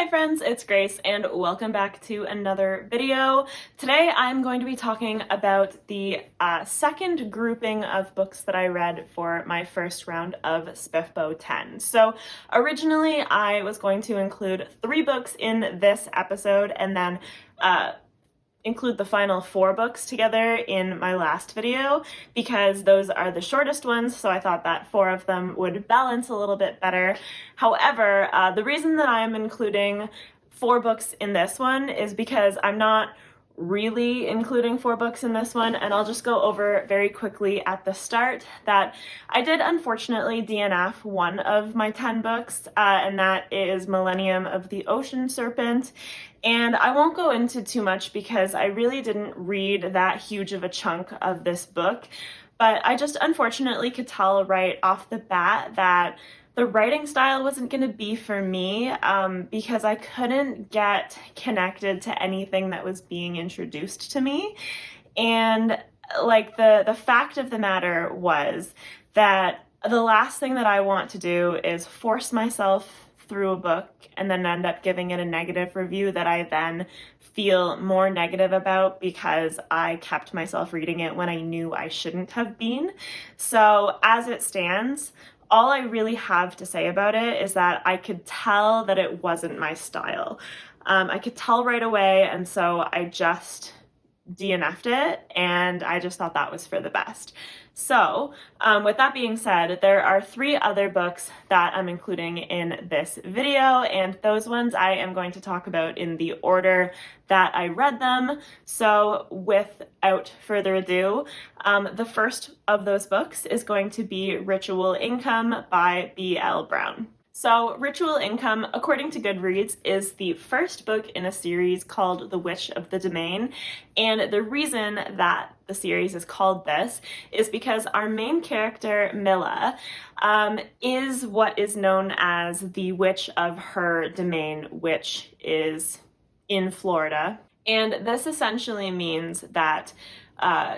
Hi friends, it's Grace and welcome back to another video. Today I'm going to be talking about the second grouping of books that I read for my first round of SPFBO 10. So originally I was going to include 3 books in this episode and then include the final 4 books together in my last video because those are the shortest ones, so I thought that 4 of them would balance a little bit better. However, the reason that I'm including 4 books in this one is because I'm not really including 4 books in this one, and I'll just go over very quickly at the start that I did unfortunately DNF one of my 10 books, and that is Millennium of the Ocean Serpent. And I won't go into too much because I really didn't read that huge of a chunk of this book, but I just unfortunately could tell right off the bat that the writing style wasn't going to be for me because I couldn't get connected to anything that was being introduced to me. And like the fact of the matter was that the last thing that I want to do is force myself through a book and then end up giving it a negative review that I then feel more negative about because I kept myself reading it when I knew I shouldn't have been. So as it stands, all I really have to say about it is that I could tell that it wasn't my style. I could tell right away, and so I just DNF'd it, and I just thought that was for the best. So with that being said, there are 3 other books that I'm including in this video, and those ones I am going to talk about in the order that I read them. So without further ado, the first of those books is going to be Ritual Income by B.L. Brown. So Ritual Income, according to Goodreads, is the first book in a series called The Witch of the Domain. And the reason that the series is called this is because our main character, Milla, is what is known as the Witch of her domain, which is in Florida. And this essentially means that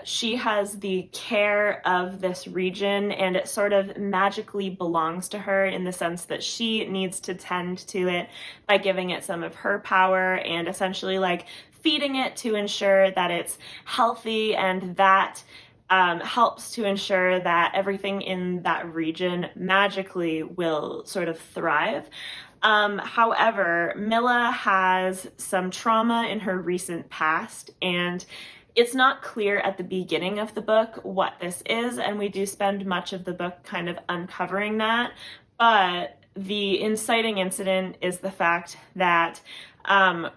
she has the care of this region, and it sort of magically belongs to her in the sense that she needs to tend to it by giving it some of her power and essentially like feeding it to ensure that it's healthy, and that helps to ensure that everything in that region magically will sort of thrive. However, Milla has some trauma in her recent past, and it's not clear at the beginning of the book what this is, and we do spend much of the book kind of uncovering that, but the inciting incident is the fact that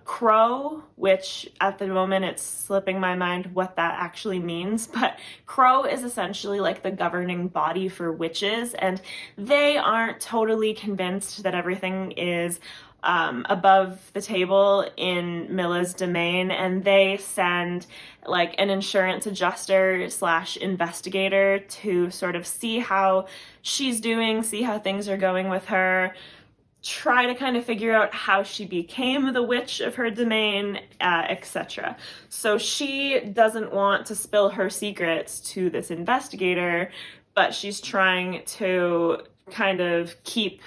Crow, which at the moment it's slipping my mind what that actually means, but Crow is essentially like the governing body for witches, and they aren't totally convinced that everything is above the table in Milla's domain, and they send like an insurance adjuster / investigator to sort of see how she's doing, see how things are going with her, try to kind of figure out how she became the witch of her domain, etc. So she doesn't want to spill her secrets to this investigator, but she's trying to kind of keep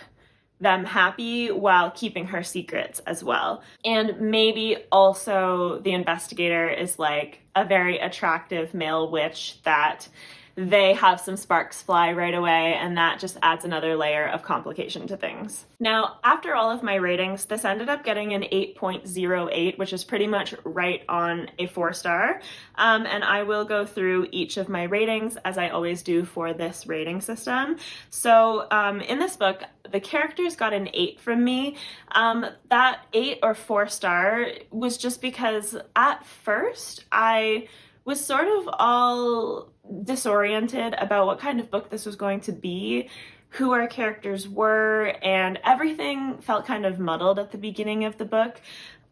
them happy while keeping her secrets as well. And maybe also the investigator is like a very attractive male witch that they have some sparks fly right away, and that just adds another layer of complication to things. Now, after all of my ratings, this ended up getting an 8.08, which is pretty much right on a 4-star. And I will go through each of my ratings as I always do for this rating system. So in this book, the characters got an 8 from me. That 8 or 4-star was just because at first I was sort of all disoriented about what kind of book this was going to be, who our characters were, and everything felt kind of muddled at the beginning of the book.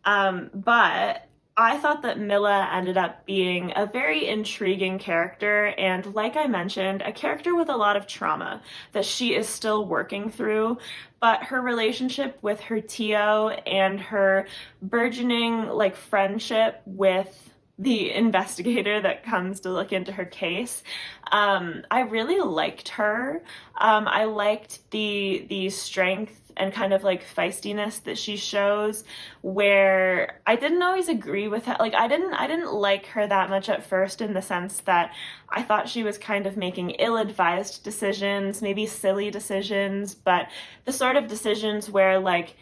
But I thought that Milla ended up being a very intriguing character, and like I mentioned, a character with a lot of trauma that she is still working through, but her relationship with her Tio and her burgeoning like friendship with the investigator that comes to look into her case. I really liked her. I liked the strength and kind of like feistiness that she shows, where I didn't always agree with her. Like I didn't like her that much at first, in the sense that I thought she was kind of making ill-advised decisions, maybe silly decisions, but the sort of decisions where like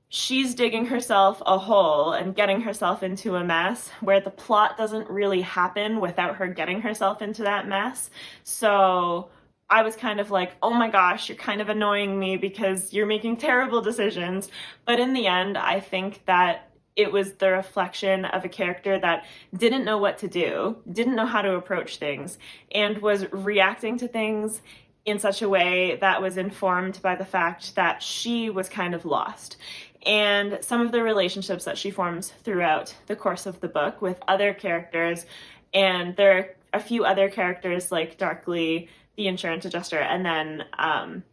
she's digging herself a hole and getting herself into a mess, where the plot doesn't really happen without her getting herself into that mess. So I was kind of like, oh my gosh, you're kind of annoying me because you're making terrible decisions. But in the end, I think that it was the reflection of a character that didn't know what to do, didn't know how to approach things, and was reacting to things in such a way that was informed by the fact that she was kind of lost. And some of the relationships that she forms throughout the course of the book with other characters, and there are a few other characters like Darkly, the insurance adjuster, and then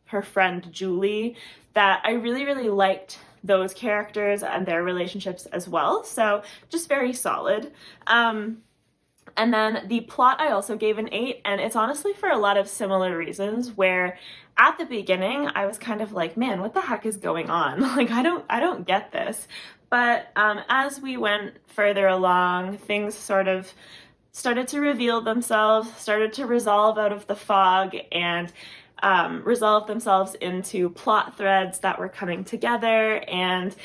her friend Julie, that I really, really liked those characters and their relationships as well. So just very solid. And then the plot I also gave an 8, and it's honestly for a lot of similar reasons, where at the beginning I was kind of like, man, what the heck is going on? Like, I don't get this. But as we went further along, things sort of started to reveal themselves, started to resolve out of the fog, and resolve themselves into plot threads that were coming together. And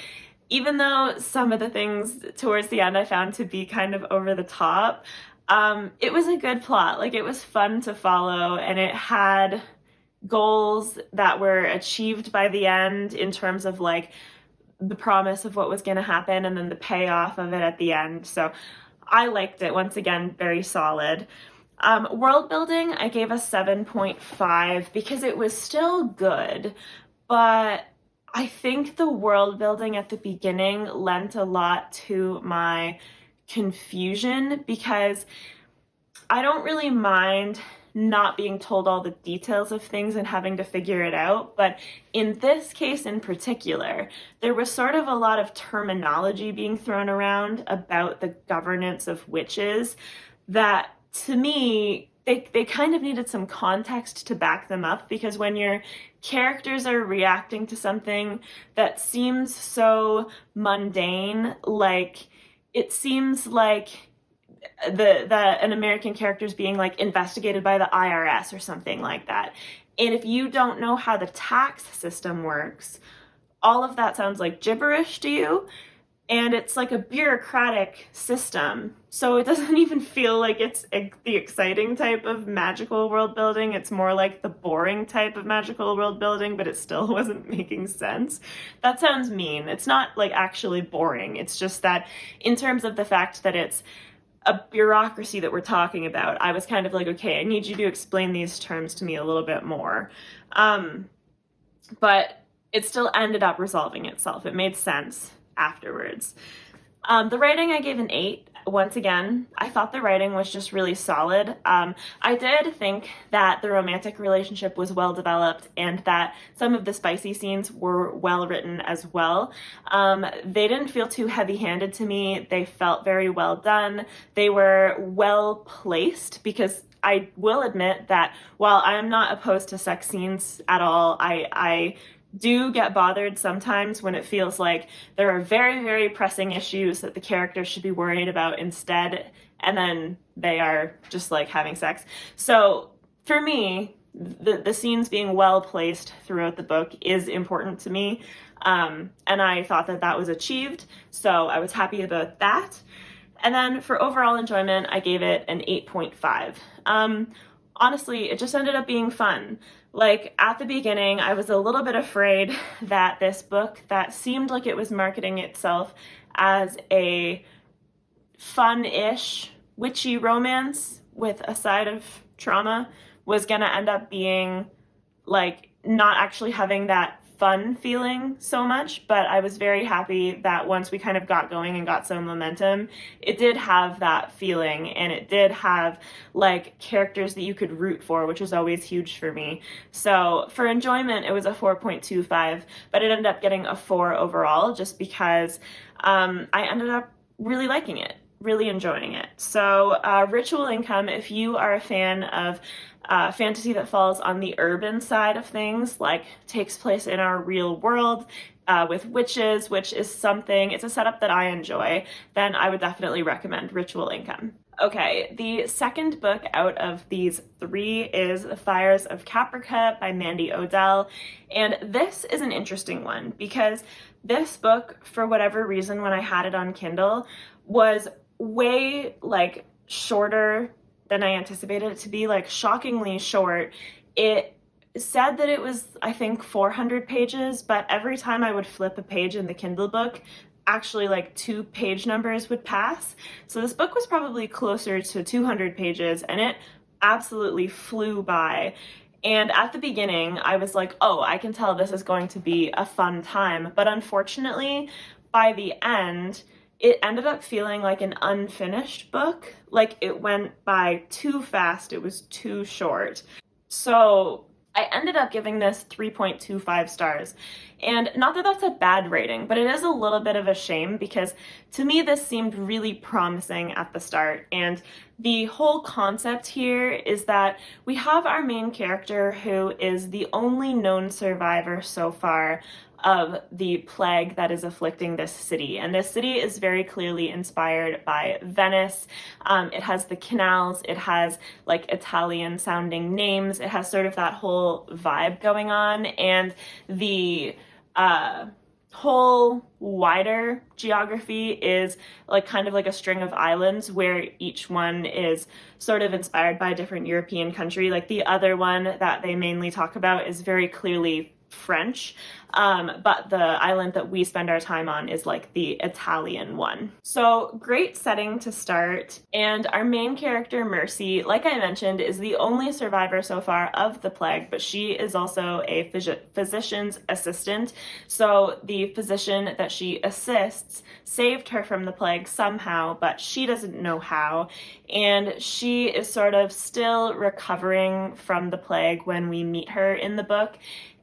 even though some of the things towards the end I found to be kind of over the top, it was a good plot. Like, it was fun to follow, and it had goals that were achieved by the end in terms of like the promise of what was going to happen and then the payoff of it at the end. So I liked it. Once again, very solid. World building, I gave a 7.5 because it was still good, but I think the world building at the beginning lent a lot to my confusion, because I don't really mind not being told all the details of things and having to figure it out. But in this case in particular, there was sort of a lot of terminology being thrown around about the governance of witches that, to me, they kind of needed some context to back them up, because when your characters are reacting to something that seems so mundane, like it seems like an American character is being like investigated by the IRS or something like that. And if you don't know how the tax system works, all of that sounds like gibberish to you. And it's like a bureaucratic system. So it doesn't even feel like it's the exciting type of magical world building. It's more like the boring type of magical world building, but it still wasn't making sense. That sounds mean. It's not like actually boring. It's just that in terms of the fact that it's a bureaucracy that we're talking about, I was kind of like, okay, I need you to explain these terms to me a little bit more. But it still ended up resolving itself. It made sense afterwards. The writing I gave an 8. Once again, I thought the writing was just really solid. I did think that the romantic relationship was well developed and that some of the spicy scenes were well written as well. They didn't feel too heavy-handed to me. They felt very well done. They were well placed, because I will admit that while I am not opposed to sex scenes at all, I do get bothered sometimes when it feels like there are very, very pressing issues that the characters should be worried about instead, and then they are just like having sex. So for me, the scenes being well placed throughout the book is important to me, and I thought that that was achieved, so I was happy about that. And then for overall enjoyment, I gave it an 8.5. Honestly, it just ended up being fun. Like, at the beginning, I was a little bit afraid that this book that seemed like it was marketing itself as a fun-ish witchy romance with a side of trauma was gonna end up being, like, not actually having that fun feeling so much, but I was very happy that once we kind of got going and got some momentum, it did have that feeling, and it did have like characters that you could root for, which is always huge for me. So for enjoyment, it was a 4.25, but it ended up getting a 4 overall just because I ended up really liking it. really enjoying it. So Ritual Income, if you are a fan of fantasy that falls on the urban side of things, like takes place in our real world, with witches, which is it's a setup that I enjoy, then I would definitely recommend Ritual Income. Okay, the second book out of these three is The Fires of Caprica by Mandy Odell, and this is an interesting one because this book, for whatever reason, when I had it on Kindle, was way like shorter than I anticipated it to be, like shockingly short. It said that it was, I think, 400 pages, but every time I would flip a page in the Kindle book, actually like 2 page numbers would pass. So this book was probably closer to 200 pages, and it absolutely flew by. And at the beginning, I was like, oh, I can tell this is going to be a fun time. But unfortunately, by the end, it ended up feeling like an unfinished book. Like it went by too fast, it was too short. So I ended up giving this 3.25 stars. And not that that's a bad rating, but it is a little bit of a shame because to me this seemed really promising at the start. And the whole concept here is that we have our main character who is the only known survivor so far of the plague that is afflicting this city. And this city is very clearly inspired by Venice. It has the canals, it has like Italian sounding names, it has sort of that whole vibe going on, and the whole wider geography is like kind of like a string of islands where each one is sort of inspired by a different European country. Like the other one that they mainly talk about is very clearly French, but the island that we spend our time on is like the Italian one. So great setting to start, and our main character Mercy, like I mentioned, is the only survivor so far of the plague, but she is also a physician's assistant. So the physician that she assists saved her from the plague somehow, but she doesn't know how, and she is sort of still recovering from the plague when we meet her in the book.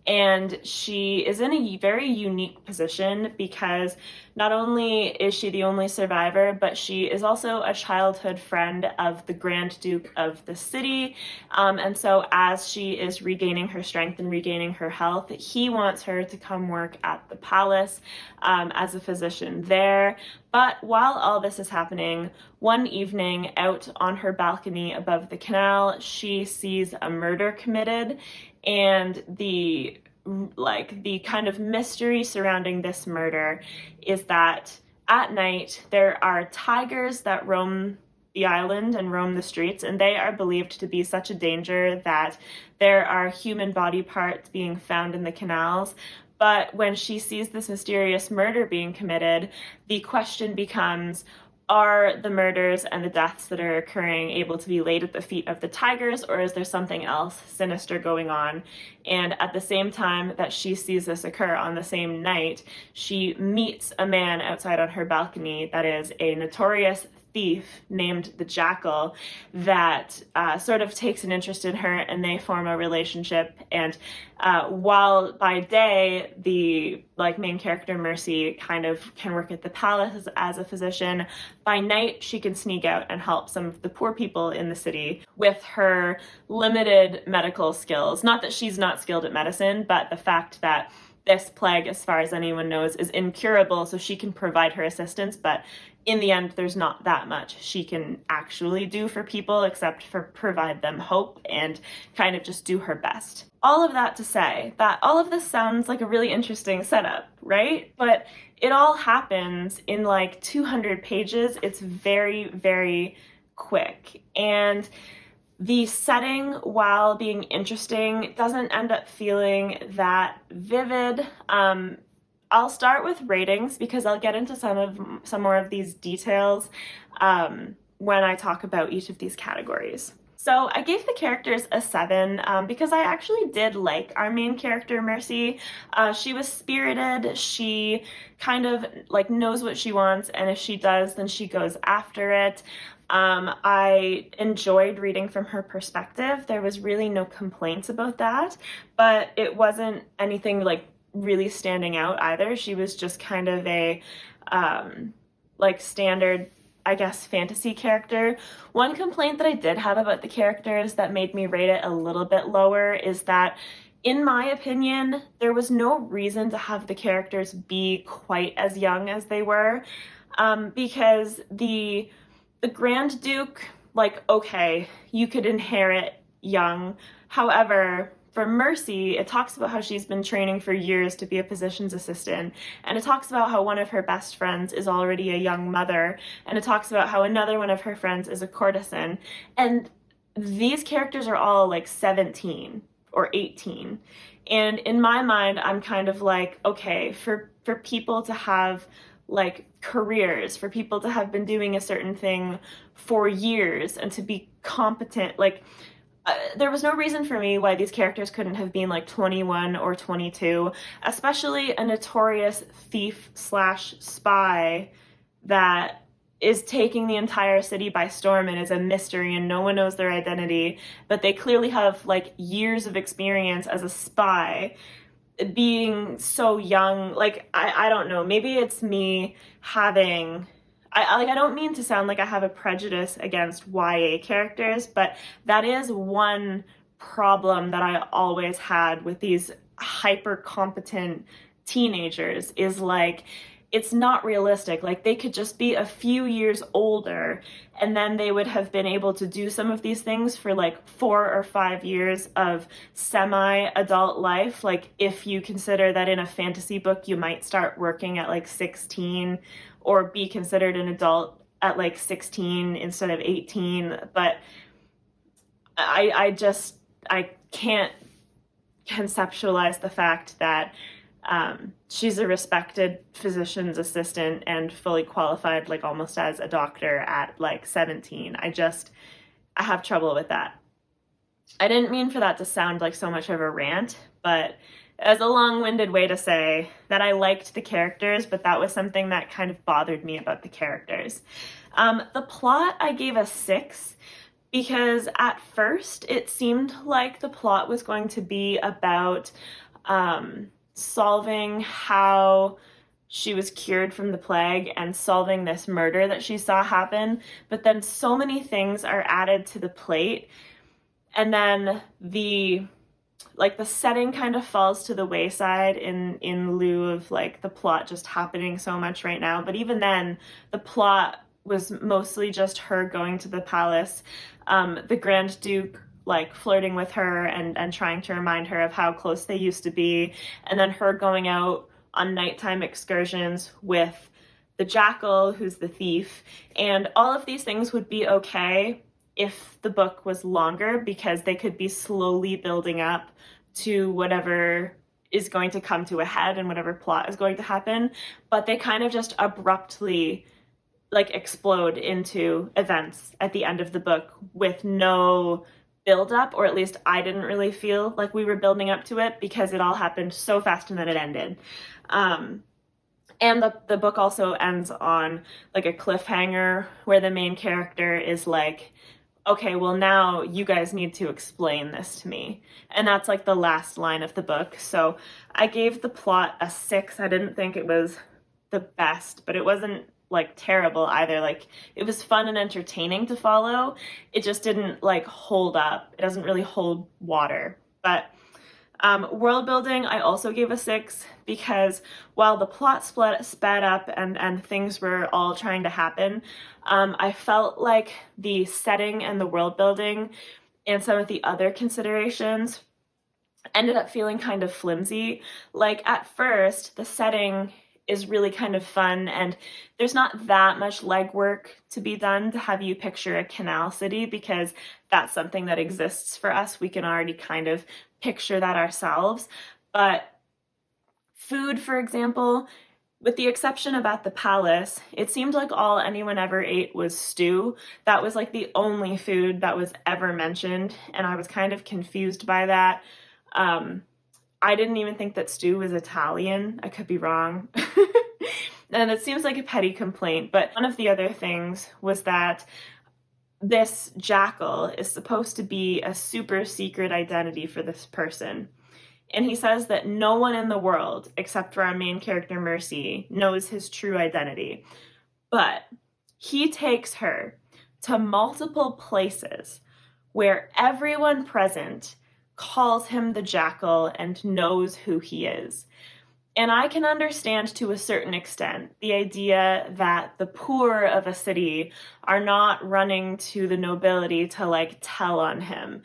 And she is in a very unique position because not only is she the only survivor, but she is also a childhood friend of the Grand Duke of the city. And so as she is regaining her strength and regaining her health, he wants her to come work at the palace as a physician there. But while all this is happening, one evening out on her balcony above the canal, she sees a murder committed, and the kind of mystery surrounding this murder is that at night there are tigers that roam the island and roam the streets, and they are believed to be such a danger that there are human body parts being found in the canals. But when she sees this mysterious murder being committed, the question becomes, are the murders and the deaths that are occurring able to be laid at the feet of the tigers, or is there something else sinister going on? And at the same time that she sees this occur on the same night, she meets a man outside on her balcony that is a notorious thief named the Jackal that sort of takes an interest in her, and they form a relationship. And while by day the main character Mercy kind of can work at the palace as a physician, by night she can sneak out and help some of the poor people in the city with her limited medical skills. Not that she's not skilled at medicine, but the fact that this plague, as far as anyone knows, is incurable, so she can provide her assistance, but in the end, there's not that much she can actually do for people except for provide them hope and kind of just do her best. All of that to say that all of this sounds like a really interesting setup, right? But it all happens in like 200 pages. It's very, very quick. And the setting, while being interesting, doesn't end up feeling that vivid. I'll start with ratings because I'll get into some more of these details when I talk about each of these categories. So I gave the characters a 7 because I actually did like our main character, Mercy. She was spirited. She kind of knows what she wants, and if she does, then she goes after it. I enjoyed reading from her perspective. There was really no complaints about that, but it wasn't anything really standing out either. She was just kind of a standard I guess, fantasy character. One complaint that I did have about the characters that made me rate it a little bit lower is that, in my opinion, there was no reason to have the characters be quite as young as they were, because the Grand Duke, like, okay, you could inherit young. However, for Mercy, it talks about how she's been training for years to be a physician's assistant, and it talks about how one of her best friends is already a young mother, and it talks about how another one of her friends is a courtesan, and these characters are all like 17 or 18. And in my mind, I'm kind of like, okay, for people to have like careers, for people to have been doing a certain thing for years and to be competent, like, there was no reason for me why these characters couldn't have been like 21 or 22, especially a notorious thief slash spy that is taking the entire city by storm and is a mystery and no one knows their identity, but they clearly have like years of experience as a spy. Being so young, like, I don't know, maybe it's me having, I don't mean to sound like I have a prejudice against YA characters, but that is one problem that I always had with these hyper competent teenagers, is like, it's not realistic. Like, they could just be a few years older and then they would have been able to do some of these things for like 4 or 5 years of semi-adult life. Like, if you consider that in a fantasy book you might start working at like 16 or be considered an adult at like 16 instead of 18. But I can't conceptualize the fact that she's a respected physician's assistant and fully qualified, like almost as a doctor at like 17. I have trouble with that. I didn't mean for that to sound like so much of a rant, but as a long-winded way to say that I liked the characters, but that was something that kind of bothered me about the characters. The plot I gave a 6 because at first it seemed like the plot was going to be about solving how she was cured from the plague and solving this murder that she saw happen, but then so many things are added to the plate, and then the setting kind of falls to the wayside in lieu of like the plot just happening so much right now. But even then, the plot was mostly just her going to the palace, the Grand Duke like flirting with her and trying to remind her of how close they used to be, and then her going out on nighttime excursions with the jackal, who's the thief. And all of these things would be okay if the book was longer, because they could be slowly building up to whatever is going to come to a head and whatever plot is going to happen. But they kind of just abruptly like explode into events at the end of the book with no build up, or at least I didn't really feel like we were building up to it, because it all happened so fast and then it ended. And the book also ends on like a cliffhanger where the main character is like, okay, well now you guys need to explain this to me. And that's like the last line of the book. So I gave the plot a 6. I didn't think it was the best, but it wasn't like terrible either. Like, it was fun and entertaining to follow. It just didn't like hold up. It doesn't really hold water. But world building, I also gave a 6, because while the plot sped up and things were all trying to happen, I felt like the setting and the world building and some of the other considerations ended up feeling kind of flimsy. Like, at first, the setting is really kind of fun, and there's not that much legwork to be done to have you picture a canal city, because that's something that exists for us. We can already kind of picture that ourselves. But food, for example, with the exception of at the palace, it seemed like all anyone ever ate was stew. That was like the only food that was ever mentioned, and I was kind of confused by that. I didn't even think that stew was Italian. I could be wrong. And it seems like a petty complaint, but one of the other things was that this jackal is supposed to be a super secret identity for this person. And he says that no one in the world, except for our main character Mercy, knows his true identity. But He takes her to multiple places where everyone present calls him the Jackal and knows who he is. And I can understand to a certain extent the idea that the poor of a city are not running to the nobility to like tell on him.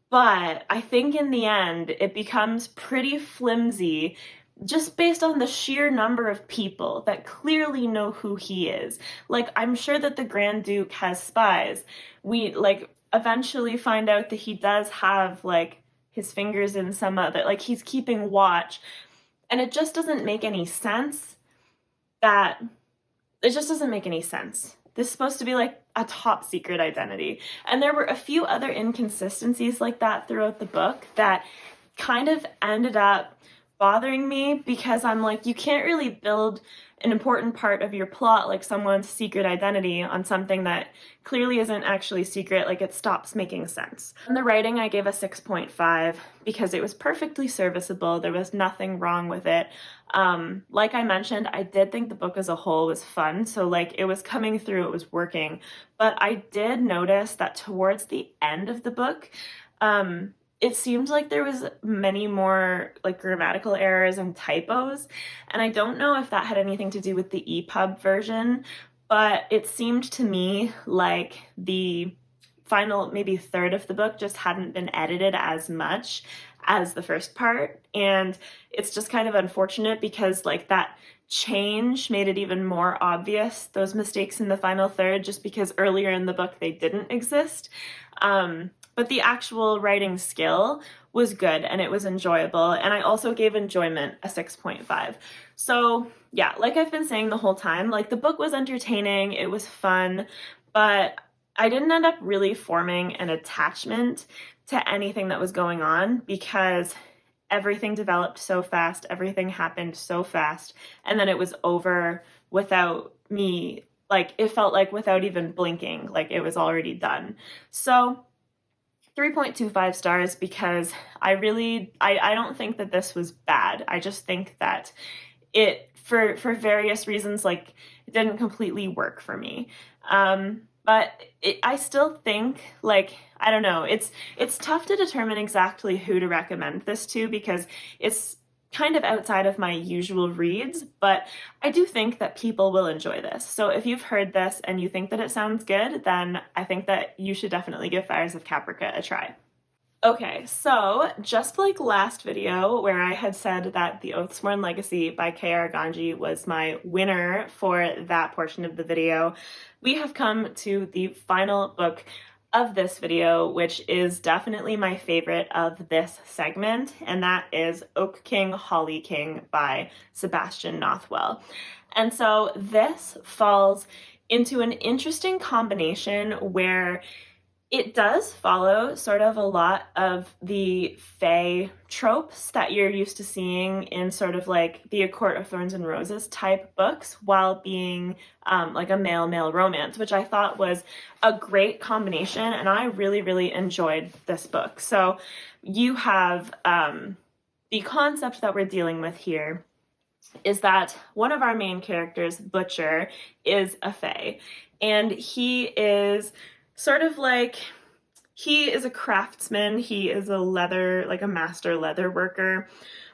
But I think in the end, it becomes pretty flimsy just based on the sheer number of people that clearly know who he is. Like, I'm sure that the Grand Duke has spies. We, like, eventually find out that he does have, like, his fingers in some other, like, he's keeping watch. And it just doesn't make any sense that, it just doesn't make any sense. This is supposed to be like a top secret identity. And there were a few other inconsistencies like that throughout the book that kind of ended up bothering me, because I'm like, you can't really build an important part of your plot, like someone's secret identity, on something that clearly isn't actually secret. Like, it stops making sense. And the writing, I gave a 6.5 because it was perfectly serviceable. There was nothing wrong with it. Like I mentioned, I did think the book as a whole was fun. So like, it was coming through, it was working. But I did notice that towards the end of the book, it seemed like there was many more like grammatical errors and typos, and I don't know if that had anything to do with the EPUB version, but it seemed to me like the final maybe third of the book just hadn't been edited as much as the first part, and it's just kind of unfortunate because like that change made it even more obvious, those mistakes in the final third, just because earlier in the book they didn't exist. But the actual writing skill was good and it was enjoyable. And I also gave enjoyment a 6.5. So yeah, like I've been saying the whole time, like the book was entertaining, it was fun, but I didn't end up really forming an attachment to anything that was going on because everything developed so fast, everything happened so fast, and then it was over without me, like it felt like without even blinking, like it was already done. So 3.25 stars, because I don't think that this was bad. I just think that it, for various reasons, like it didn't completely work for me. But I still think, like, I don't know, it's tough to determine exactly who to recommend this to because it's kind of outside of my usual reads, but I do think that people will enjoy this. So if you've heard this and you think that it sounds good, then I think that you should definitely give Fires of Caprica a try. Okay, so just like last video where I had said that The Oathsworn Legacy by K.R. Ganji was my winner for that portion of the video, we have come to the final book of this video, which is definitely my favorite of this segment, and that is Oak King, Holly King by Sebastian Nothwell. And so this falls into an interesting combination where it does follow sort of a lot of the fae tropes that you're used to seeing in sort of like the A Court of Thorns and Roses type books, while being like a male-male romance, which I thought was a great combination, and I really, really enjoyed this book. So you have the concept that we're dealing with here is that one of our main characters, Butcher, is a fae, and he is sort of like, he is a craftsman, he is like a master leather worker,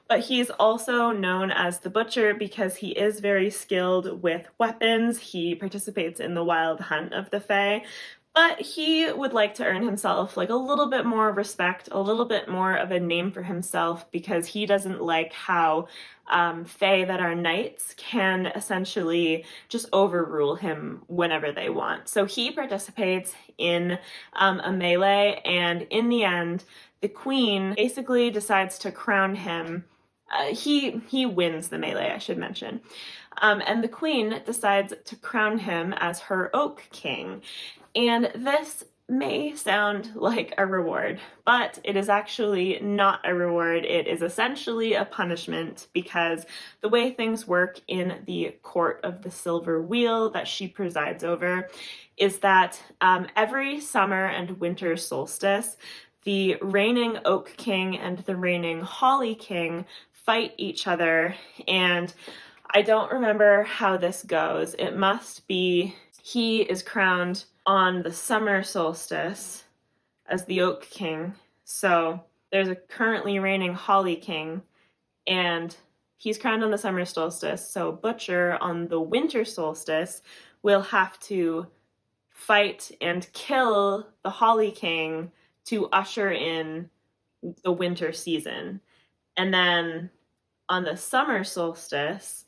but he's also known as the Butcher because he is very skilled with weapons. He participates in the wild hunt of the fae, but he would like to earn himself like a little bit more respect, a little bit more of a name for himself, because he doesn't like how fae that are knights can essentially just overrule him whenever they want. So he participates in a melee, and in the end, the queen basically decides to crown him. He wins the melee, I should mention. And the queen decides to crown him as her Oak King. And this may sound like a reward, but it is actually not a reward. It is essentially a punishment, because the way things work in the Court of the Silver Wheel that she presides over is that every summer and winter solstice, the reigning Oak King and the reigning Holly King fight each other, and I don't remember how this goes. It must be he is crowned on the summer solstice as the Oak King. So there's a currently reigning Holly King, and he's crowned on the summer solstice. So Butcher on the winter solstice will have to fight and kill the Holly King to usher in the winter season. And then on the summer solstice,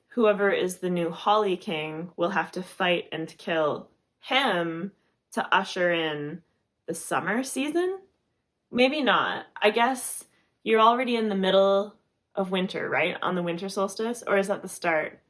whoever is the new Holly King will have to fight and kill him to usher in the summer season? Maybe not. I guess you're already in the middle of winter, right? On the winter solstice? Or is that the start?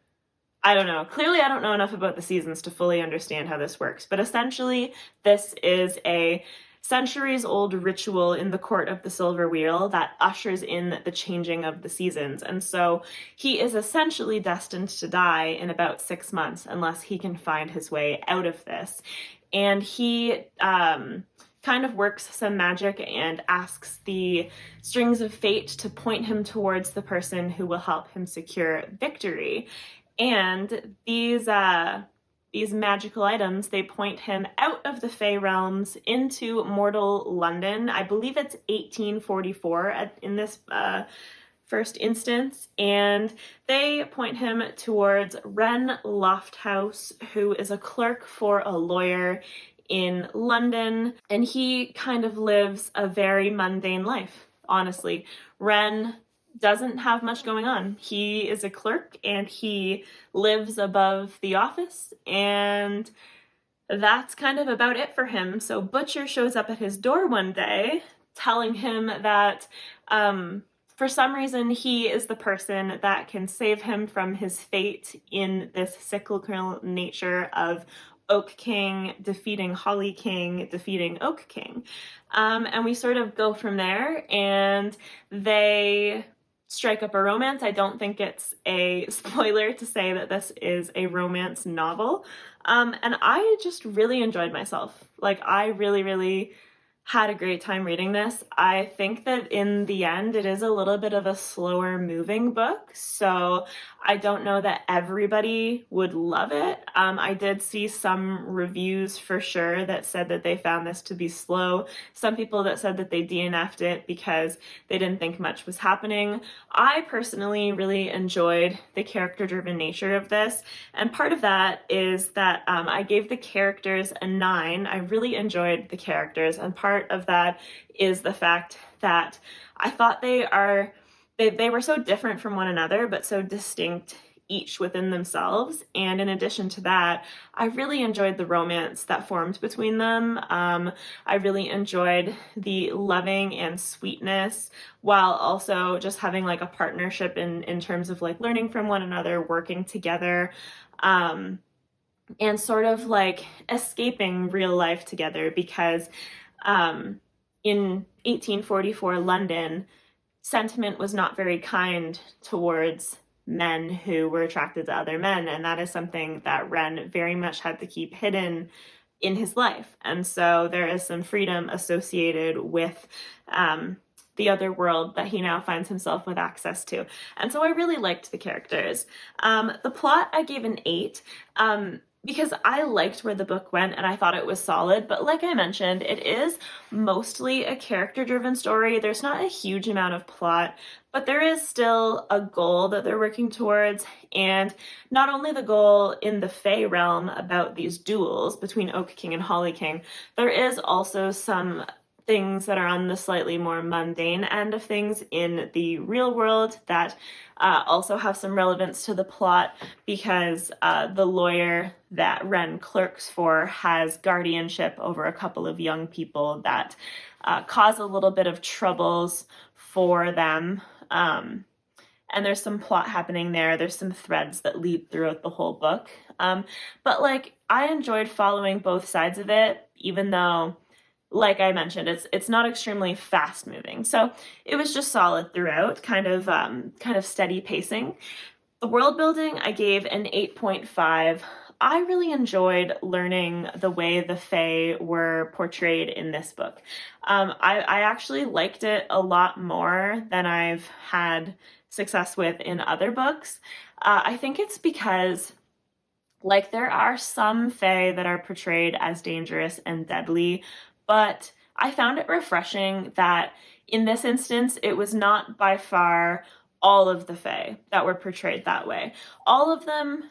I don't know. Clearly, I don't know enough about the seasons to fully understand how this works. But essentially, this is a centuries-old ritual in the court of the Silver Wheel that ushers in the changing of the seasons. And so he is essentially destined to die in about 6 months unless he can find his way out of this. And he kind of works some magic and asks the strings of fate to point him towards the person who will help him secure victory. And these magical items, they point him out of the Fey realms into mortal London. I believe it's 1844 in this first instance, and they point him towards Wren Lofthouse, who is a clerk for a lawyer in London, and he kind of lives a very mundane life, honestly. Wren doesn't have much going on. He is a clerk and he lives above the office, and that's kind of about it for him. So Butcher shows up at his door one day telling him that for some reason he is the person that can save him from his fate in this cyclical nature of Oak King defeating Holly King defeating Oak King. And we sort of go from there, and they strike up a romance. I don't think it's a spoiler to say that this is a romance novel. And I just really enjoyed myself. Like, I really had a great time reading this. I think that in the end, it is a little bit of a slower moving book, so I don't know that everybody would love it. I did see some reviews for sure that said that they found this to be slow. Some people that said that they DNF'd it because they didn't think much was happening. I personally really enjoyed the character-driven nature of this, and part of that is that I gave the characters a 9. I really enjoyed the characters, and part of that is the fact that I thought they were so different from one another, but so distinct each within themselves. And in addition to that, I really enjoyed the romance that formed between them. I really enjoyed the loving and sweetness, while also just having like a partnership in terms of like learning from one another, working together, and sort of like escaping real life together, because in 1844 London, sentiment was not very kind towards men who were attracted to other men, and that is something that Wren very much had to keep hidden in his life. And so there is some freedom associated with the other world that he now finds himself with access to. And so I really liked the characters. The plot I gave an 8. Because I liked where the book went and I thought it was solid, but like I mentioned, it is mostly a character-driven story. There's not a huge amount of plot, but there is still a goal that they're working towards, and not only the goal in the Fey realm about these duels between Oak King and Holly King, there is also some things that are on the slightly more mundane end of things in the real world that also have some relevance to the plot, because the lawyer that Wren clerks for has guardianship over a couple of young people that cause a little bit of troubles for them. And there's some plot happening there. There's some threads that lead throughout the whole book. But like, I enjoyed following both sides of it, even though, like I mentioned, it's not extremely fast moving. So it was just solid throughout, kind of steady pacing. The world building I gave an 8.5. I really enjoyed learning the way the Fae were portrayed in this book. I actually liked it a lot more than I've had success with in other books. I think it's because Like, there are some fae that are portrayed as dangerous and deadly, but I found it refreshing that in this instance, it was not by far all of the fae that were portrayed that way. All of them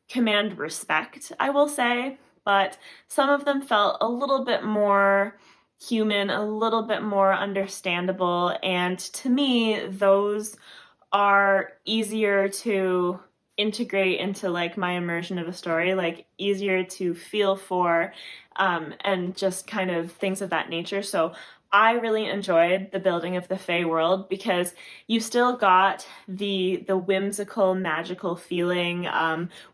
command respect, I will say, but some of them felt a little bit more human, a little bit more understandable, and to me, those are easier to integrate into like my immersion of a story, like easier to feel for, and just kind of things of that nature. So I really enjoyed the building of the Fae world because you still got the whimsical, magical feeling.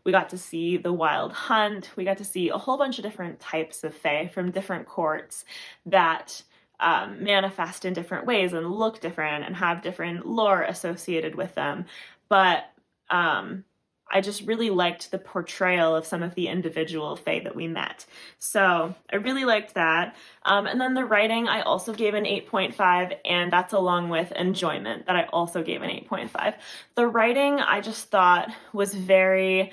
We got to see the wild hunt. We got to see a whole bunch of different types of Fae from different courts that manifest in different ways and look different and have different lore associated with them. But I just really liked the portrayal of some of the individual Fae that we met. So I really liked that. And then the writing, I also gave an 8.5, and that's along with enjoyment that I also gave an 8.5. The writing, I just thought was very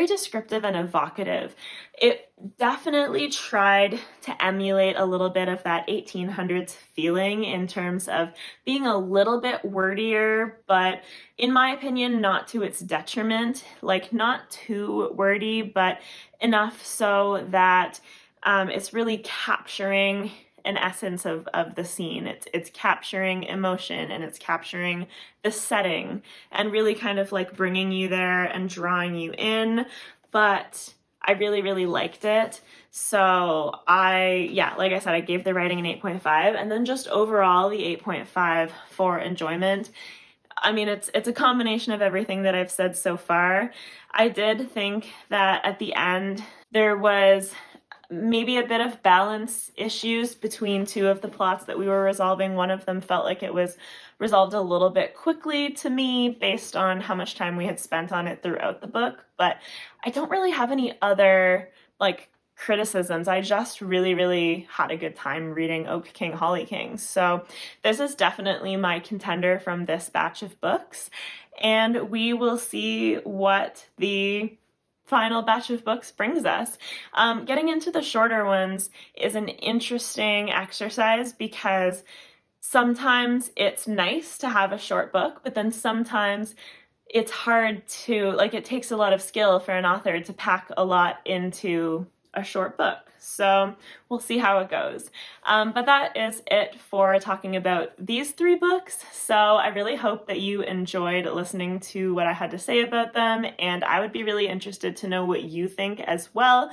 descriptive and evocative. It definitely tried to emulate a little bit of that 1800s feeling in terms of being a little bit wordier, but in my opinion, not to its detriment. Like, not too wordy, but enough so that it's really capturing an essence of the scene. It's capturing emotion, and it's capturing the setting, and really kind of like bringing you there and drawing you in. But I really, really liked it. So like I said, I gave the writing an 8.5, and then just overall the 8.5 for enjoyment. I mean, it's a combination of everything that I've said so far. I did think that at the end there was maybe a bit of balance issues between two of the plots that we were resolving. One of them felt like it was resolved a little bit quickly to me based on how much time we had spent on it throughout the book, but I don't really have any other like criticisms. I just really, really had a good time reading Oak King, Holly King. So this is definitely my contender from this batch of books, and we will see what the final batch of books brings us. Getting into the shorter ones is an interesting exercise because sometimes it's nice to have a short book, but then sometimes it's hard to, like, it takes a lot of skill for an author to pack a lot into a short book. So we'll see how it goes. But that is it for talking about these three books. So I really hope that you enjoyed listening to what I had to say about them, and I would be really interested to know what you think as well.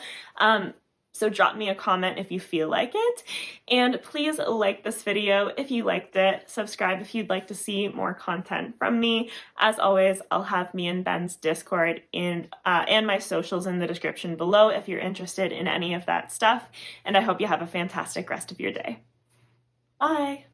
So drop me a comment if you feel like it, and please like this video if you liked it. Subscribe if you'd like to see more content from me. As always, I'll have me and Ben's Discord and my socials in the description below if you're interested in any of that stuff, and I hope you have a fantastic rest of your day. Bye!